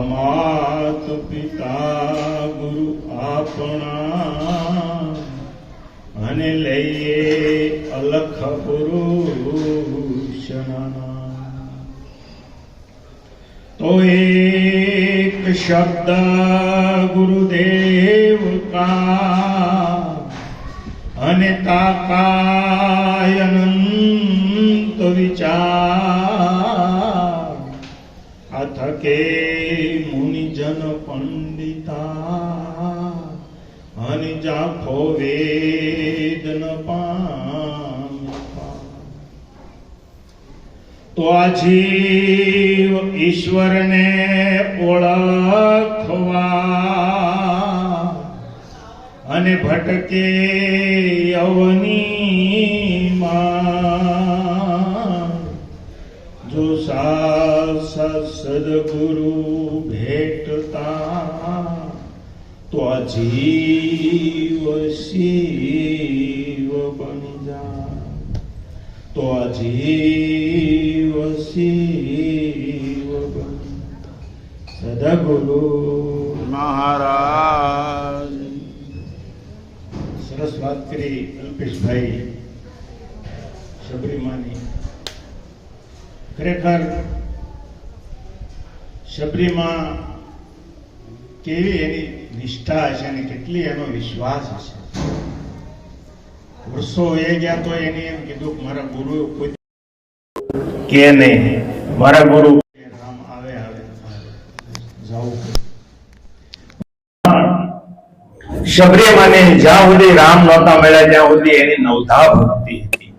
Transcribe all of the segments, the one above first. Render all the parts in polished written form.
માત પિતા ગુરુ આપણા અને લઈએ અલખ પુરુષના તો એક શબ્દ ગુરુદેવ કા અને તાકાય અનંત વિચાર અથકે મુનિજન પંડિતા અને જાખો વેદન પામતા તો આ જીવ ઈશ્વરને ઓળખવા અને ભટકે અવનીમાં જો સાક્ષાત સદગુરુ ભેટતા તો આ જીવ શિવ બની જાય તો આ જીવ શિવ બની સદગુરુ મહારાજ સરસ વાત કરી અલ્પેશભાઈ શબરીમાની. ખરેખર શબરીમાં કેવી એની નિષ્ઠા હશે અને કેટલી એનો વિશ્વાસ હશે. વર્ષો એ ગયા તો એને એમ કીધું કે મારા ગુરુ કોઈ કે નહીં, મારા ગુરુ રામ આવે જાવું. શબરીમાને જ્યાં સુધી રામ નહોતા મળ્યા ત્યાં સુધી એની નવધા ભક્તિ હતી.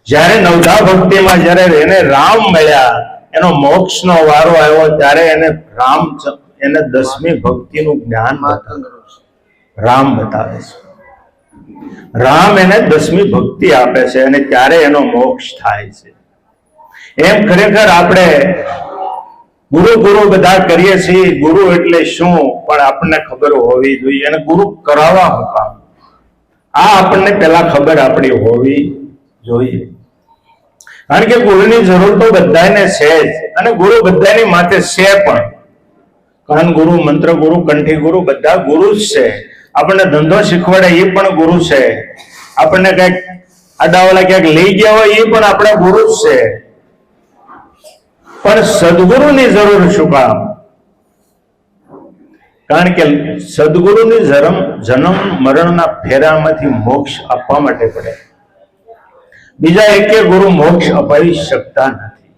જ્યારે નવધા ભક્તિમાં જ્યારે એને રામ મળ્યા, એનો મોક્ષનો વારો આવ્યો, ત્યારે એને રામ એને 10મી ભક્તિનું જ્ઞાન રામ બતાવે છે. રામ એને 10મી ભક્તિ આપે છે અને ત્યારે એનો મોક્ષ થાય છે. એમ ખરેખર આપણે ગુરુ ગુરુ બધા કરીએ છીએ. ગુરુ એટલે શું પણ આપણને ખબર હોવી જોઈએ. અને ગુરુ કરાવવા હું કામ, આ આપણને પેલા ખબર આપણી હોવી જોઈએ. કારણ કે ગુરુની જરૂર તો બધાને છે જ, અને ગુરુ બધાની માથે છે પણ. કાન ગુરુ, મંત્ર ગુરુ, કંઠી ગુરુ, બધા ગુરુ જ છે. આપણને ધંધો શીખવાડે એ પણ ગુરુ છે. આપણને કઈક આડાવાળા ક્યાંક લઈ ગયા હોય એ પણ આપણા ગુરુ જ છે. પણ સદગુરુની જરૂર શું કામ? કારણ કે સદગુરુની જન્મ મરણના ફેરામાંથી મોક્ષ આપવા માટે પડે. બીજા એકે ગુરુ મોક્ષ અપાવી શકતા નથી.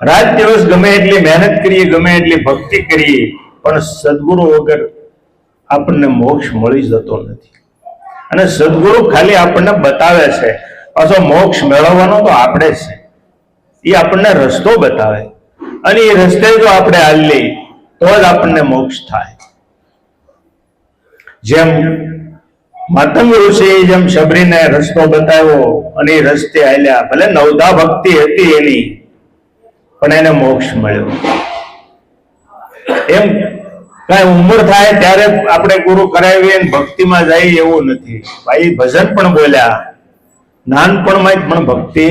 રાત દિવસ ગમે એટલી મહેનત કરીએ, ગમે એટલી ભક્તિ કરીએ, પણ સદગુરુ વગર આપણને મોક્ષ મળી જતો નથી. અને સદગુરુ ખાલી આપણને બતાવે છે, પાછો મોક્ષ મેળવવાનો તો આપણે છે. એ આપણને રસ્તો બતાવે, અને એ રસ્તે જો આપણે હાલીએ તો જ આપણને મોક્ષ થાય. જેમ માતંગ ઋષિએ જેમ શબરીને રસ્તો બતાવ્યો અને એ રસ્તે હાલ્યા, ભલે નવધા ભક્તિ હતી એની, પણ એને મોક્ષ મળ્યો. એમ કઈ ઉંમર થાય ત્યારે આપણે ગુરુ કરાવીએ ભક્તિમાં જઈએ એવું નથી. ભાઈ ભજન પણ બોલ્યા, નાનપણમાં જ પણ ભક્તિ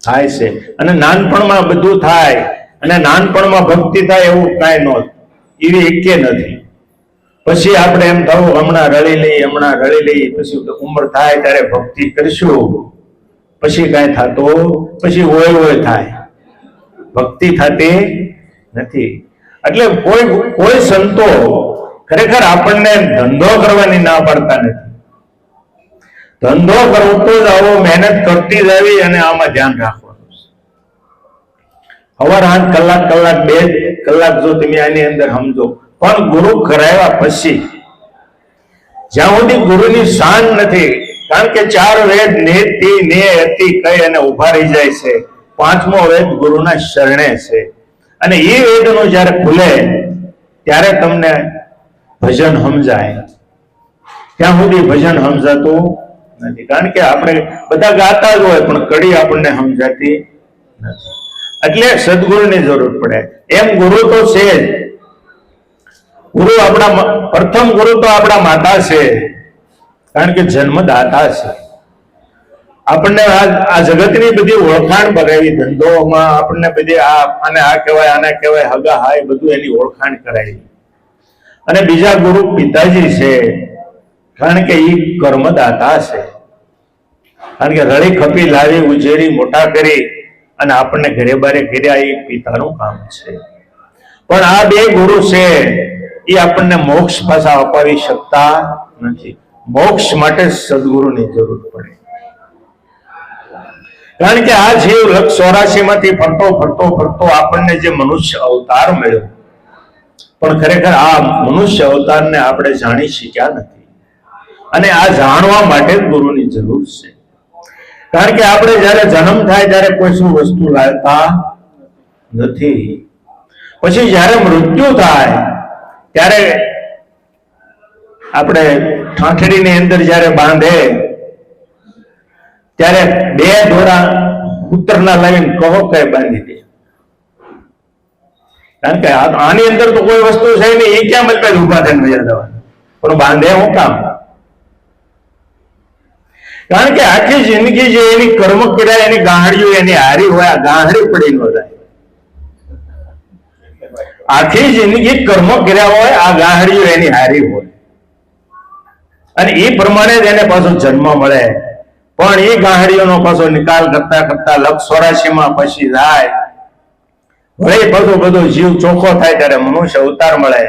થાય છે. અને નાનપણમાં બધું થાય અને નાનપણમાં ભક્તિ થાય એવું કાંઈ નહોતું, એવી એકે નથી. પછી આપણે એમ થવું હમણાં રળી લઈ, પછી ઉંમર થાય ત્યારે ભક્તિ કરશું, પછી કાંઈ થતું, પછી હોય થાય, ભક્તિ થતી નથી. એટલે કોઈ સંતો ખરેખર આપણને ધંધો કરવાની ના પાડતા નથી. ધંધો કરતો જ આવો, મહેનત કરતી જ આવી અને આમાં ધ્યાન રાખવાનું છે. સવાર 8 કલાક 2 કલાક જો તમે આની અંદર સમજો, પણ ગુરુ કરાવ્યા પછી જ્યાં સુધી ગુરુની શાન નથી, કારણ કે 4 વેદ નેતિ ને અતિ કઈ અને ઉભા રહી જાય છે. 5મો વેદ ગુરુના શરણે છે. અને એ વેદનો જયારે ખુલે ત્યારે તમને ભજન સમજાય. ત્યાં સુધી ભજન સમજાતું નથી. કારણ કે આપણે બધા ગાતા જ હોય પણ કડી આપણને સમજાતી નથી. એટલે સદગુરુની જરૂર પડે. એમ ગુરુ તો છે જ. ગુરુ આપણા પ્રથમ ગુરુ તો આપણા માતા છે, કારણ કે જન્મદાતા છે. આપણને આ જગતની બધી ઓળખાણ કરાવી, ધંધોમાં આપણને બધી આને આ કહેવાય, આને કહેવાય, હગા હાય, બધું એની ઓળખાણ કરાવી. અને બીજા ગુરુ પિતાજી છે, કારણ કે એ કર્મદાતા છે. કારણ કે રળી ખપી લાવી, ઉજેરી, મોટા કરી અને આપણને ઘરે બારે કર્યા, એ પિતાનું કામ છે. પણ આ બે ગુરુ છે એ આપણને મોક્ષ પાછા અપાવી શકતા નથી. મોક્ષ માટે સદગુરુની જરૂર પડે. કારણ કે આ જીવ લક્ષ 84 માંથી ફરતો ફરતો ફરતો આપણને જે મનુષ્ય અવતાર મળ્યો, પણ ખરેખર આ મનુષ્ય અવતારને આપણે જાણી શક્યા નથી. અને આ જાણવા માટે જ ગુરુની જરૂર છે. કારણ કે આપણે જયારે જન્મ થાય ત્યારે કોઈ શું વસ્તુ લાવતા નથી. પછી જયારે મૃત્યુ થાય ત્યારે આપણે ઠાઠડીની અંદર જયારે બાંધે ત્યારે બે દોરા ઉત્તરના લાવીને કહો કે બાંધી દે. કારણ કે આની અંદર તો કોઈ વસ્તુ છે નહીં, એ ક્યાં મતલબ ઉભા થઈને મજા જવાનું, પણ બાંધે હું કામ? કારણ કે આખી જિંદગી જે એની કર્મ કર્યા, એની ગાંહડીઓ એની હારી હોય, આ ગાંહડી પડી ન જાય. આખી જિંદગી કર્મ કર્યા હોય, આ ગાંહડીઓ એની હારી હોય, અને એ પ્રમાણે જ એને પાછો જન્મ મળે. પણ એ ગાંહડીઓનો પાછો નિકાલ કરતા કરતા લક્ષ 84 માં પછી જાય, વળી બધો બધો જીવ ચોખ્ખો થાય ત્યારે મનુષ્ય અવતાર મળે.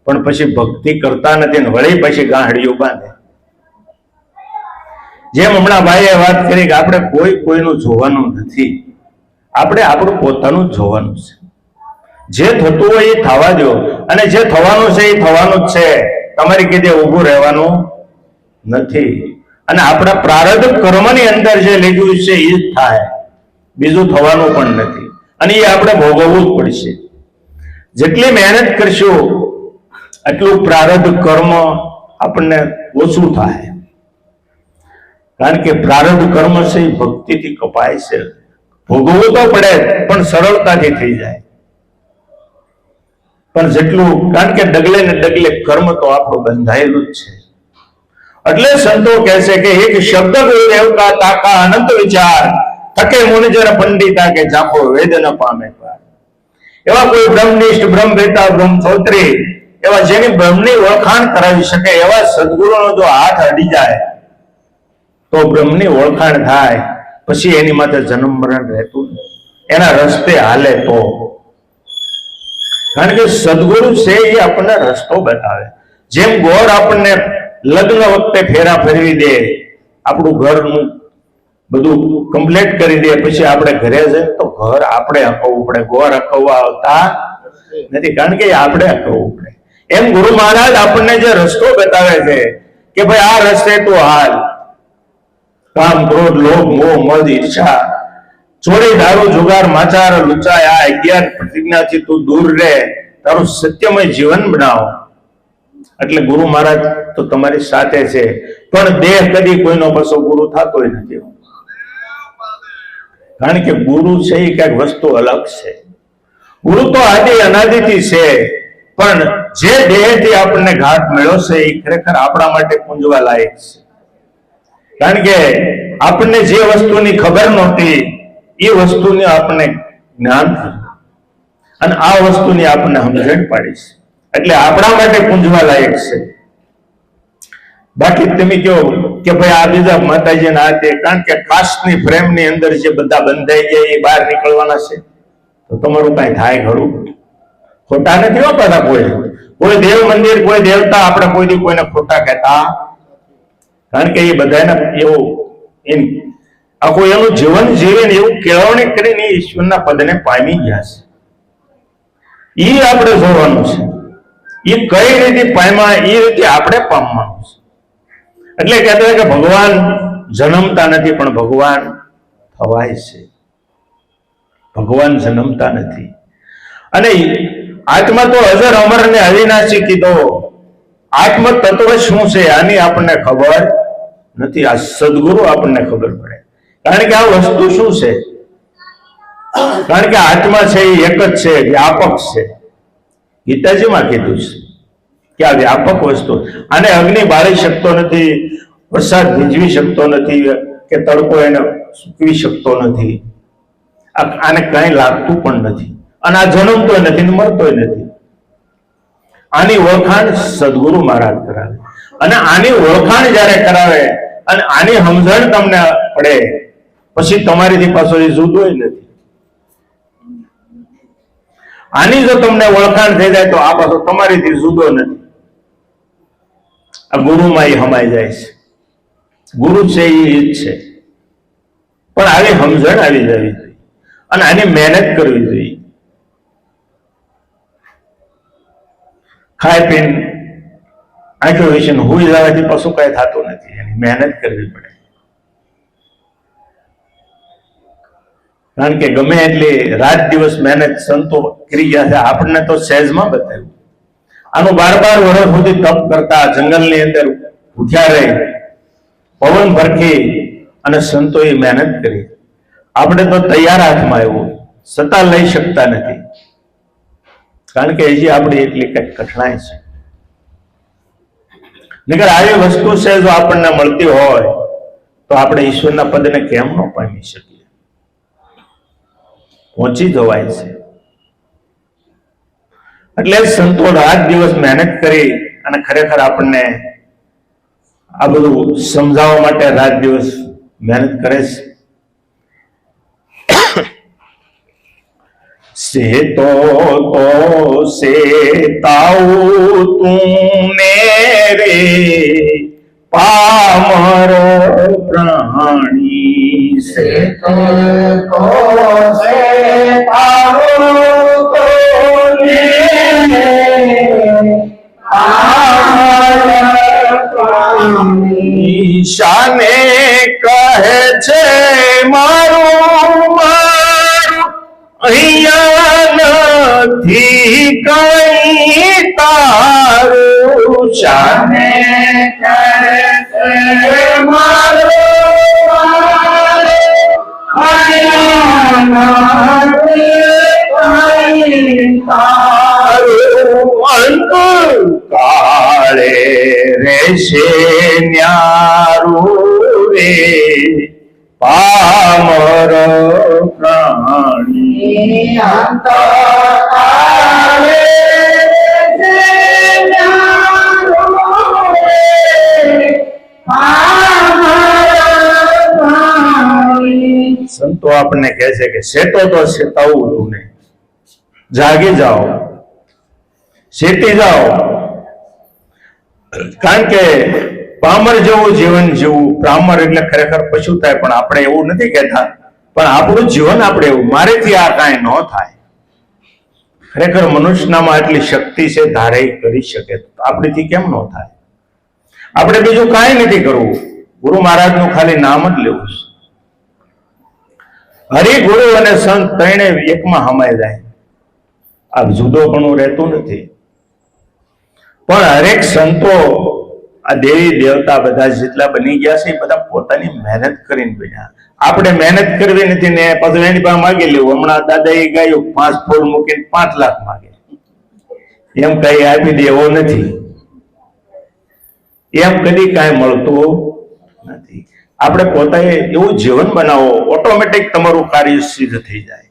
પણ પછી ભક્તિ કરતા નથી ને વળી પછી ગાંહડીઓ બાંધે. જેમ હમણાં ભાઈએ વાત કરી કે આપણે કોઈનું જોવાનું નથી, આપણે આપણું પોતાનું જ જોવાનું છે. જે થતું હોય એ થવા દો, અને જે થવાનું છે એ થવાનું જ છે. તમારી કીધે ઊભું રહેવાનું નથી. અને આપણા પ્રારબ્ધ કર્મની અંદર જે લીધું છે એ જ થાય, બીજું થવાનું પણ નથી. અને એ આપણે ભોગવવું જ પડશે. જેટલી મહેનત કરશું એટલું પ્રારબ્ધ કર્મ આપણને ઓછું થાય. કારણ કે પ્રારબ્ધ કર્મ છે એ ભક્તિથી કપાય છે. ભોગવવું તો પડે પણ સરળતાથી થઈ જાય. પણ જેટલું, કારણ કે ડગલે ને ડગલે કર્મ તો આપણું બંધાયેલું જ છે. એટલે સંતો કહે છે કે એક શબ્દ ગુરુદેવ કા તાકા અનંત વિચાર, થકે મુનિજર પંડિતા કે જાખો વેદ ન પામે પાર. એવા કોઈ બ્રહ્મનિષ્ઠ, બ્રહ્મવેતા, બ્રહ્મસોત્રી, એવા જેની બ્રહ્મની ઓળખાણ કરાવી શકે એવા સદગુરુનો જો હાથ અડી જાય તો બ્રહ્મની ઓળખાણ થાય. પછી એની માથે જન્મ મરણ રહેતું, એના રસ્તે હાલે તો. કારણ કે સદગુરુ છે એ આપણને રસ્તો બતાવે. જેમ ગોળ આપણને લગ્ન વખતે ફેરા ફેરવી દે, આપણું ઘરનું બધું કમ્પ્લીટ કરી દે, પછી આપણે ઘરે જઈએ તો ઘર આપણે હકવવું પડે, ગોળ હકવવા આવતા નથી. કારણ કે આપણે હકવવું પડે. એમ ગુરુ મહારાજ આપણને જે રસ્તો બતાવે છે કે ભાઈ આ રસ્તે તું હાલ. કામ, ક્રોધ, લોભ, મોહ, મદ, ઈર્ષા, ચોરી, દારૂ, જુગાર, માચાર, લુચાય, આ 11 પ્રતિજ્ઞાથી તું દૂર રહે, તારું સત્યમય જીવન બનાવો. એટલે ગુરુ મહારાજ તો તમારી સાથે છે. પણ દેહ કદી કોઈનો પાછો ગુરુ થતો નથી. કારણ કે ગુરુ છે એ કઈક વસ્તુ અલગ છે. ગુરુ તો આદિ અનાદિથી છે, પણ જે દેહથી આપણને ઘાટ મળ્યો છે એ ખરેખર આપણા માટે પૂંજવા લાયક છે. કારણ કે આપણને જે વસ્તુની ખબર નહોતી એ વસ્તુને આપણને જ્ઞાન થયું, અને આ વસ્તુની આપણને સમજણ પાડી છે. એટલે આપણા માટે પૂંજવા લાયક છે. બાકી તમે કહો કે ભાઈ આ બીજા માતાજી ના હાથે, કારણ કે કાસ્ટની ફ્રેમની અંદર જે બધા બંધાઈ ગયા એ બહાર નીકળવાના છે, તો તમારું કઈ થાય ખરું? ખોટા નથી હોતા કોઈ દેવ મંદિર, કોઈ દેવતા આપણે કોઈ દી કોઈને ખોટા કહેતા. કારણ કે એ બધાને એવું આખું એનું જીવન જીવીને એવું કેળવણી કરીને ઈશ્વરના પદને પામી ગયા છે. એ આપણે જોવાનું છે. એ કઈ રીતે પામ્યા એ રીતે આપણે પામવાનું છે. એટલે કહેતા કે ભગવાન જન્મતા નથી પણ ભગવાન થવાય છે. ભગવાન જન્મતા નથી. અને આત્મા તો અજર અમર ને અવિનાશી કીધો. આત્મ તત્વ શું છે આની આપણને ખબર નથી. આ સદગુરુ આપણને ખબર પડે. કારણ કે આ વસ્તુ શું છે? કારણ કે આત્મા છે એ એક જ છે, વ્યાપક છે. ગીતાજીમાં કીધું છે કે આ વ્યાપક વસ્તુ, આને અગ્નિ બાળી શકતો નથી, વરસાદ ભીંજવી શકતો નથી, કે તડકો એને સૂકવી શકતો નથી, આને કઈ લાગતું પણ નથી, અને આ જન્મતોય નથી ને મરતોય નથી. આની ઓળખાણ સદગુરુ મહારાજ કરાવે, અને આની ઓળખાણ જયારે કરાવે અને આની સમજણ તમને પડે પછી તમારીથી પાછો એ જુદોય નથી. આની જો તમને ઓળખાણ થઈ જાય તો આ પાછો તમારીથી જુદો નથી. આ ગુરુમાં એ હમાઈ જાય છે. ગુરુ છે એ જ છે, પણ આવી સમજણ આવી જવી જોઈએ અને આની મહેનત કરવી જોઈએ. ખાઈ પીને આંખો વિશે હુઈ જવાથી પશુ કઈ થતું નથી, એની મહેનત કરવી પડે. કારણ કે ગમે એટલી રાત દિવસ મહેનત સંતો કરી ગયા છે, આપણને તો સહેજમાં બતાવ્યું. આનું 12 વર્ષ સુધી તપ કરતા જંગલની અંદર ઉઠ્યા રહી, પવન ભરખી અને સંતોએ મહેનત કરી. આપણે તો તૈયાર હાથમાં આવ્યું છતાં લઈ શકતા નથી, કારણ કે હજી આપણી એટલી કઈ કઠણાઈ છે. નકર આવી વસ્તુ છે જો આપણને મળતી હોય તો આપણે ઈશ્વરના પદને કેમ ન પામી શકીએ? પહોંચી જવાય છે. એટલે સંતો રાત દિવસ મહેનત કરી અને ખરેખર આપણને આ બધું સમજાવવા માટે રાત દિવસ મહેનત કરે છે. सेतो तो सेताऊ तू मेरे पामर प्राणी. सेतो तो सेताऊ तो मेरे पामर प्राणी. शाने કહે છે મારું અહીંયા નથી કઈ તારું. શાને કહે છે મારું અહીંયા નથી કઈ તારું. અંત કાળે રહેશે ન્યારું રે પામર પ્રાણી. અંત કાળે રહેશે ન્યારું રે પામર પ્રાણી. સંતો આપણને કહે છે કે સેતો તો સેતાવું તું, જાગી જાઓ, સેટી જાઓ. કારણ કે પામર જેવું જીવન જીવવું, પામર એટલે ખરેખર પશુ થાય, પણ આપણે એવું નથી કહેતા, પણ આપણું જીવન આપણે એવું મારેથી આ કાંઈ ન થાય. ખરેખર મનુષ્યનામાં આટલી શક્તિ છે, ધારે કરી શકે, આપણીથી કેમ ન થાય? આપણે બીજું કાંઈ નથી કરવું, ગુરુ મહારાજનું ખાલી નામ જ લેવું છે. હરિ ગુરુ અને સંત ત્રણે એકમાં હમાઈ જાય. આ જુદોપણું રહેતું નથી. પણ હરેક સંતો આ દેવી દેવતા બધા જેટલા બની ગયા છે એ બધા પોતાની મહેનત કરીને બન્યા. આપણે મહેનત કરવી નથી ને પાછું એની પાસે માગી લેવું. હમણાં દાદાએ ગાયું 5 ફૂલ મૂકીને 5 લાખ માગે, એમ કઈ આપી દે એવો નથી. એમ કદી કાંઈ મળતું નથી. આપણે પોતાએ એવું જીવન બનાવો, ઓટોમેટિક તમારું કાર્ય સિદ્ધ થઈ જાય.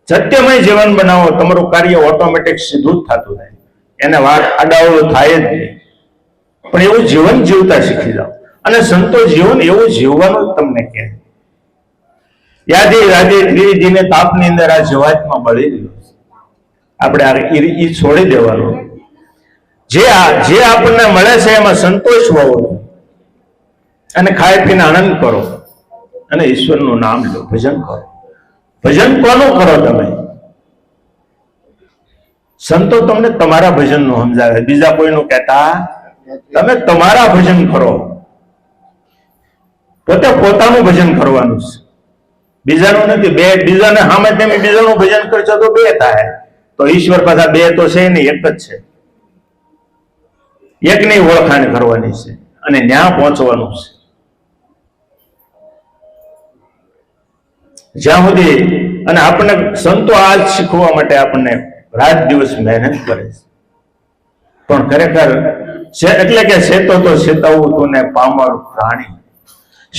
સત્યમય જીવન બનાવો, તમારું કાર્ય ઓટોમેટિક સીધું જ થતું જાય. એને વાત આડાવડું થાય જ નહીં. પણ એવું જીવન જીવતા શીખી જાઓ. અને સંતો જીવન એવું જીવવાનું તમને કહે. યાદી રાજી ત્રિજીને તાપની અંદર આ જીવાતમાં બળી રહ્યો છે, આપણે ઈ છોડી દેવાનું. જે આપણને મળે છે એમાં સંતોષ હોવો અને ખાઈ પીને આનંદ કરો અને ઈશ્વરનું નામ લો, ભજન કરો. ભજન કોનું કરો તમે? સંતો તમને તમારા ભજનનું સમજાવે, બીજા કોઈનું કહેતા. તમે તમારા ભજન કરો, પોતે પોતાનું ભજન કરવાનું છે, બીજાનું નથી. બીજાને સામે તમે બીજાનું ભજન કરશો તો 2 થાય, તો ઈશ્વર પાછા 2 તો છે નહીં, એક જ છે. એકની ઓળખાણ કરવાની છે અને ન્યા પહોંચવાનું છે. જ્યાં સુધી અને આપણને સંતો આ શીખવા માટે આપણને રાત દિવસ મહેનત કરે છે. પણ ખરેખર એટલે કે સેતો તો સેતાવું તું ને પામર પ્રાણી.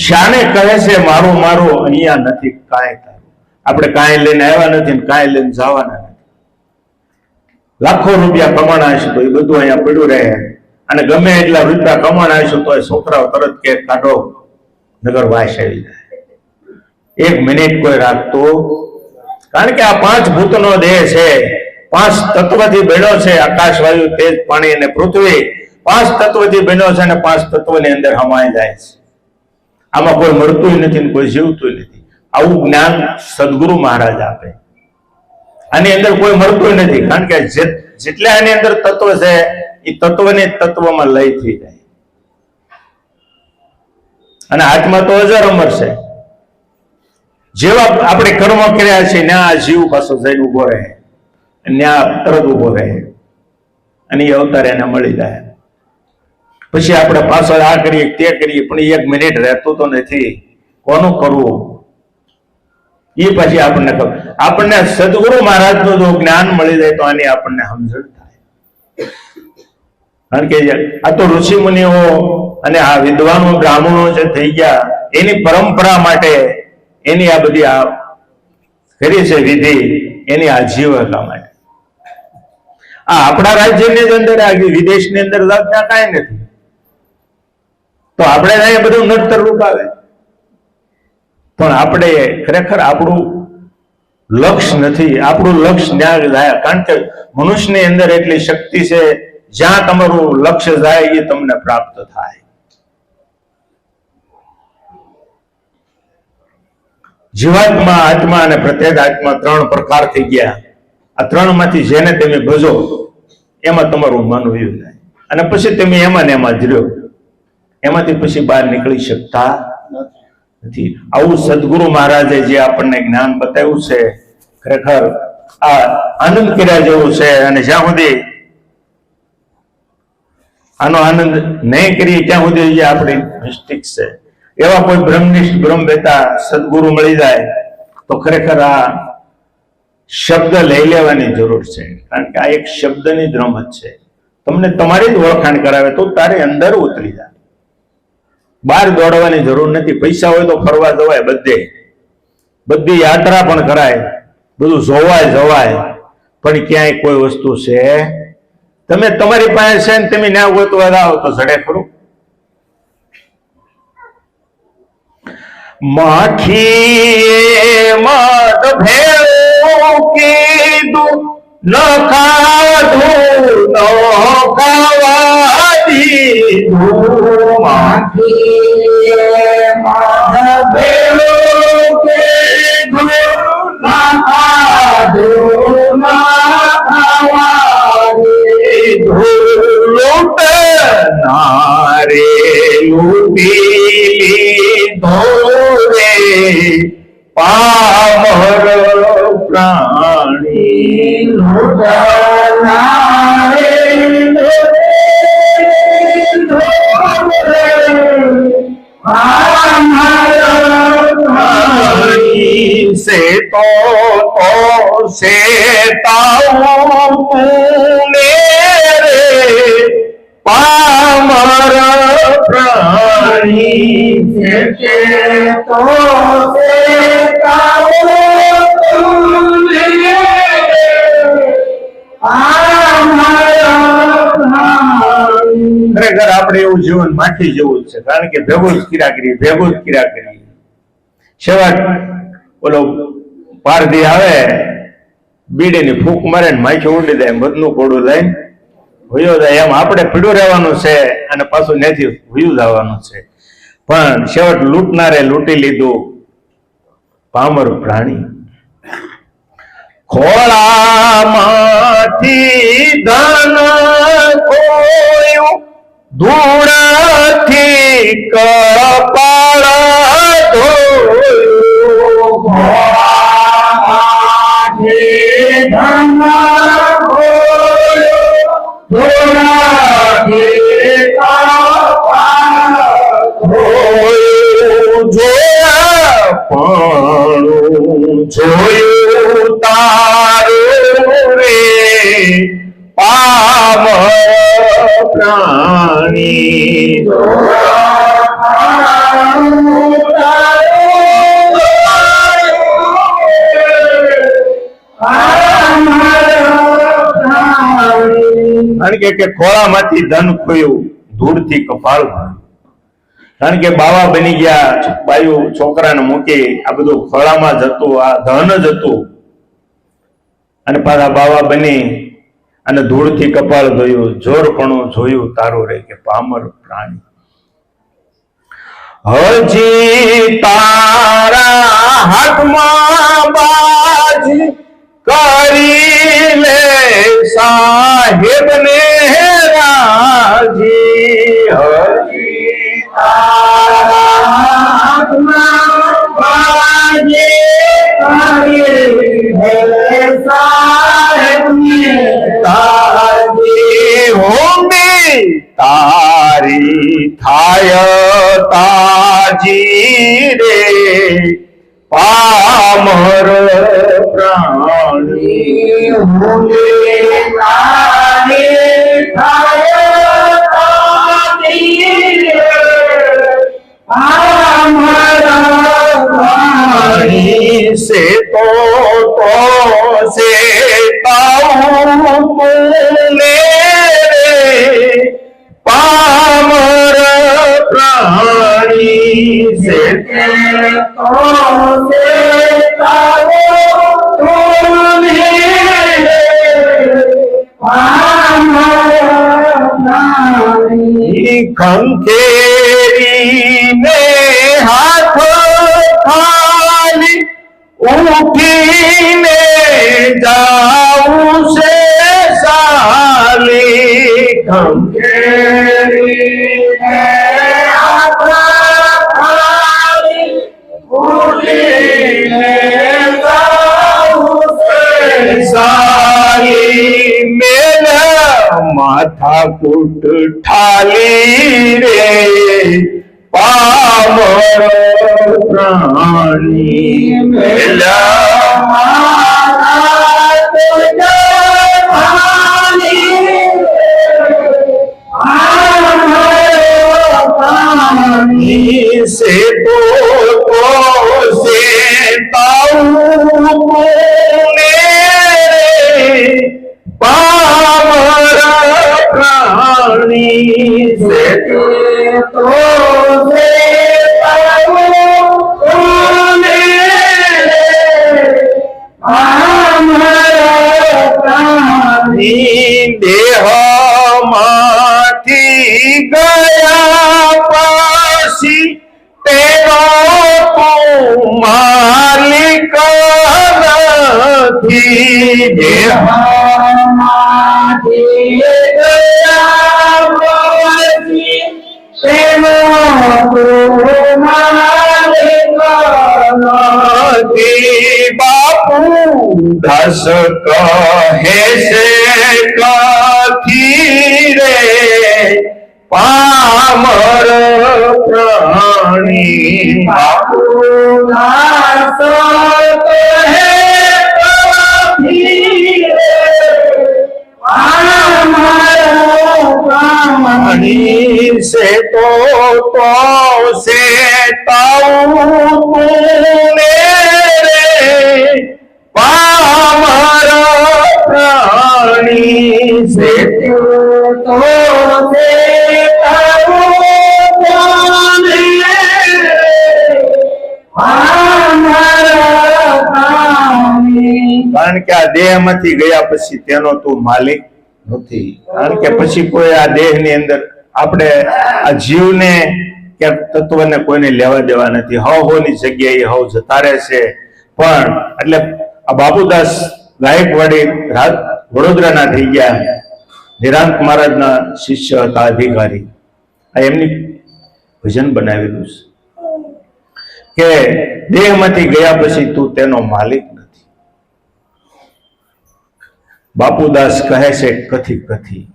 શાને કહે છે મારું મારું, અહીંયા નથી કાંઈ તારું. આપણે કાંઈ લઈને આવ્યા નથી ને કાંઈ લઈને જવાના નથી. લાખો રૂપિયા કમાણા હશે તો એ બધું અહીંયા પડ્યું રહે, અને ગમે એટલા રૂપિયા કમાણા હશે તો એ છોકરાઓ તરત કે કાઢો, નગર વાસ આવી જાય. એક મિનિટ કોઈ રાખતો, કારણ કે આ પાંચ ભૂતનો દેહ છે, પાંચ તત્વથી બન્યો છે. આકાશ, વાયુ, તેજ, પાણી અને પૃથ્વી પાંચ તત્વથી બન્યો છે, અને પાંચ તત્વની અંદર હમાઈ જાય છે. આમાં કોઈ મરતું નથી ને કોઈ જીવતું નથી. આવું જ્ઞાન સદગુરુ મહારાજ આપે. આની અંદર કોઈ મરતું નથી, કારણ કે જેટલા આની અંદર તત્વ છે એ તત્વને તત્વમાં લય થઈ જાય. અને આત્મા તો અજર અમર છે. જેવા આપણે કર્મ કર્યા છે ત્યાં જીવ પાછો જઈને ઉભો રહે, ત્યાં તરત ઉભો રહે, અને એ અવતાર એને મળી જાય. પછી આપણે પાછળ આ કરીએ તે કરીએ, પણ એક મિનિટ રહેતું તો નથી. કોનું કરવું એ પછી આપણને ખબર. આપણને સદગુરુ મહારાજનું જો જ્ઞાન મળી જાય તો આની આપણને સમજણ થાય. કારણ કે આ તો ઋષિ મુનિઓ અને આ વિદ્વાનો બ્રાહ્મણો જે થઈ ગયા, એની પરંપરા માટે એની આ બધી આ કરી છે વિધિ, એની આજીવિકા માટે. આ આપણા રાજ્યની અંદર આ વિદેશની અંદર ત્યાં કાંઈ નથી, તો આપણે અહીંયા બધું નડતર રૂપ આવે. પણ આપણે ખરેખર આપણું લક્ષ્ય નથી. આપણું લક્ષ્ય ત્યાં જાય, કારણ કે મનુષ્યની અંદર એટલી શક્તિ છે, જ્યાં તમારું લક્ષ્ય જાય એ તમને પ્રાપ્ત થાય. જીવાત્મા, આત્મા અને પ્રત્યેક આત્મા ત્રણ પ્રકાર થઈ ગયા. આ ત્રણ માંથી જેને તમે ભજો એમાં તમારું મન વયું જાય, અને પછી તમે એમાં ને એમાં જ રહ્યો, એમાંથી પછી બહાર નીકળી શકતા નથી. આવું સદગુરુ મહારાજે જે આપણને જ્ઞાન બતાવ્યું છે, ખરેખર આ આનંદ કર્યા જેવું છે. અને જ્યાં સુધી આનો આનંદ નહીં કરીએ ત્યાં સુધી જે આપણી મિસ્ટેક છે. એવા કોઈ બ્રહ્મનિષ્ઠ બ્રહ્મવેતા સદગુરુ મળી જાય તો ખરેખર આ શબ્દ લઈ લેવાની જરૂર છે. કારણ કે આ એક શબ્દની જ રમત છે. તમને તમારી જ ઓળખાણ કરાવે તો તારે અંદર ઉતરી જાય. બહાર દોડવાની જરૂર નથી. પૈસા હોય તો ફરવા જવાય, બધી યાત્રા પણ કરાય, બધું જોવાય જવાય, પણ ક્યાંય કોઈ વસ્તુ છે તમે તમારી પાસે છે ને તમે ના ગોતવા જાઓ તો જડે ખરું. માખી મત ભેળું કીધું ન ખાધું ન ખાવા દીધું. માખી મત ભેળું કીધું ન ખાધું ન ખાવા દીધું. લૂંટ નારે લૂંટી લીધો રે પામર પ્રાણી. લૂંટનારે से तो से ताऊ तूने रे पामर प्राणी. से तो से ताऊ तूने रे पामर प्राणी. ખરેખર આપણે એવું જીવન માઠી જેવું છે. કારણ કે ભેગું જ કર્યા કરીએ. છેવટ ઓલો પારધી આવે, બીડીની ફૂંક મારે ને માખી ઉડી જાય, મધનું કોડું લઈને ભૂયો જાય. એમ આપણે પીડું રહેવાનું છે અને પાછું નથી ભૂયું જવાનું છે. પણ છેવટ લૂંટનારે લૂંટી લીધું પામર પ્રાણી. ખોળામાંથી ધન ખોયું ધૂળથી કપાળ ધોયું. ખોળામાંથી ધન ખોયું ધૂળથી કપાળ ધોયું. જોયા પણ જોયું તારું રે પામર પ્રાણી. કારણ કે ખોળામાંથી ધન ખોયું, ધૂળથી કપાળ ભર્યું. કારણ કે બાવા બની ગયા, બાયું છોકરાને મૂકી, આ બધું ખોળામાં જતું, આ ધન જ હતું, અને પાછા બાવા બની અને ધૂળથી કપાળ ધોયું. જોરપણું જોયું તારું રે કે પામર પ્રાણી. હજી તારા હાથમાં બાજી કરી લે સાહેબ ને રાજી. હજી તારા હાથમાં બાજી કરી લે સાહેબ ને રાજી. હોંડી તારી થાય તાજી રે પામર પ્રાણી. હોંડી તારી થાય તાજી રે પામર પ્રાણી. સે તો સે તાઉ લે પામર પ્રાણી. સે તો સે તારો પામર પ્રાણી. ખંખેરીને હાથ ખાલી ઉઠીને જાઉં છે સાલી. ખંખેરીને હાથ ખાલી ઉઠીને જાઉં છે સાલી. મેલ માથા કુટ ઠાલી રે પામર પ્રાણી. મેલ માથા કુટ ઠાલી से तो से ताऊ पामर प्राणी. से तो से ताऊ पामर प्राणी. देह માંથી ગયા પછી તેનો તું માલિક નથી. દેહમાંથી ગયા પછી તેનો તું માલિક નથી. બાપુ દાસ કહે છે કથી રે પામર પ્રાણી. બાપુ દાસ કહે કથી રે પામર પ્રાણી. સે તો સે તાઉ રે પામર પ્રાણી. સે તો સે તાઉ પામર પ્રાણી. કારણ કે આ દેહ માંથી ગયા પછી તેનો તું માલિક નથી. કારણ કે પછી કોઈ આ દેહ ની અંદર આપણે આ જીવને કે તત્વને કોઈને લેવા દેવા નથી. હવ ની જગ્યાએ હવ જતા રહેશે. પણ એટલે આ બાપુદાસ ગાયકવાડી વડોદરાના થઈ ગયા, નિરાંત મહારાજના શિષ્ય હતા, અધિકારી. આ એમની ભજન બનાવેલું છે કે દેહમાંથી ગયા પછી તું તેનો માલિક નથી. બાપુદાસ કહે છે કથી કથી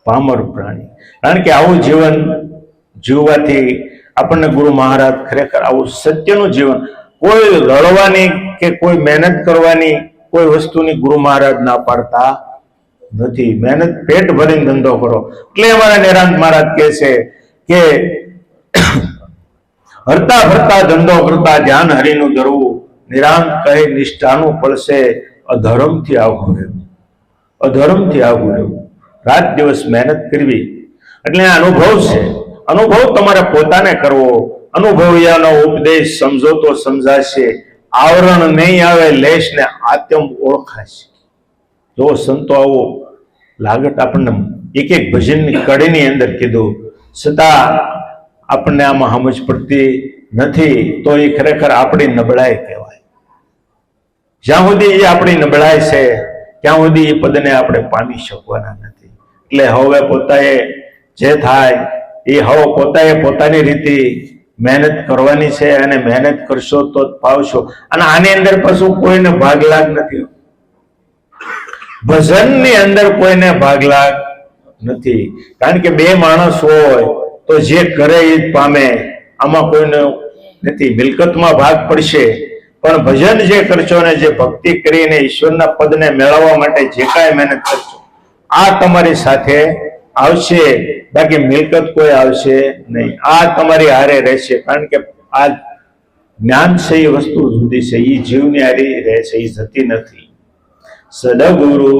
પામર પ્રાણી. કારણ કે આવું જીવન જીવવાથી આપણને ગુરુ મહારાજ ખરેખર આવું સત્યનું જીવન, કોઈ લડવાની કે કોઈ મહેનત કરવાની કોઈ વસ્તુની ગુરુ મહારાજ ના પાડતા નથી. મહેનત પેટ ભરીને ધંધો કરો. એટલે અમારા નિરાંત મહારાજ કહે છે કે હરતા ફરતા ધંધો કરતા ધ્યાન હરિનું ધરવું. નિરાંત કહે નિષ્ઠાનું ફળશે અધર્મથી આવું રહેવું. અધર્મથી આગળ રહેવું, રાત દિવસ મહેનત કરવી. એટલે આ અનુભવ છે. અનુભવ તમારે પોતાને કરવો. અનુભવ્યાનો ઉપદેશ સમજો તો સમજાશે, આવરણ નહીં આવે લેશ ને આત્મ ઓળખાશે. જો સંતો આવો લાગત આપણને એક એક ભજનની કડીની અંદર કીધું, છતાં આપણને આમાં સમજ પડતી નથી, તો એ ખરેખર આપણી નબળાઈ કહેવાય. જ્યાં સુધી એ આપણી નબળાઈ છે ત્યાં સુધી એ પદને આપણે પામી શકવાના નથી. એટલે હવે પોતાએ જે થાય એ હવે પોતાએ પોતાની રીતે મહેનત કરવાની છે, અને મહેનત કરશો તો જ પાવશો. અને આની અંદર પાછું કોઈને ભાગલાગ નથી. ભજનની અંદર કોઈને ભાગલાગ નથી, કારણ કે બે માણસ હોય તો જે કરે એ જ પામે. આમાં કોઈને નથી. મિલકતમાં ભાગ પડશે, પણ ભજન જે કરશો ને જે ભક્તિ કરીને ઈશ્વરના પદને મેળવવા માટે જે કાંઈ મહેનત કરશો, આ તમારી સાથે આવશે. બાકી મિલકત કોઈ આવશે નહીં. આ તમારી હારે રહેશે, કારણ કે આ જ્ઞાન છે એ વસ્તુ જુદી છે, એ જીવની હારી રહે છે, એ જતી નથી. સદગુરુ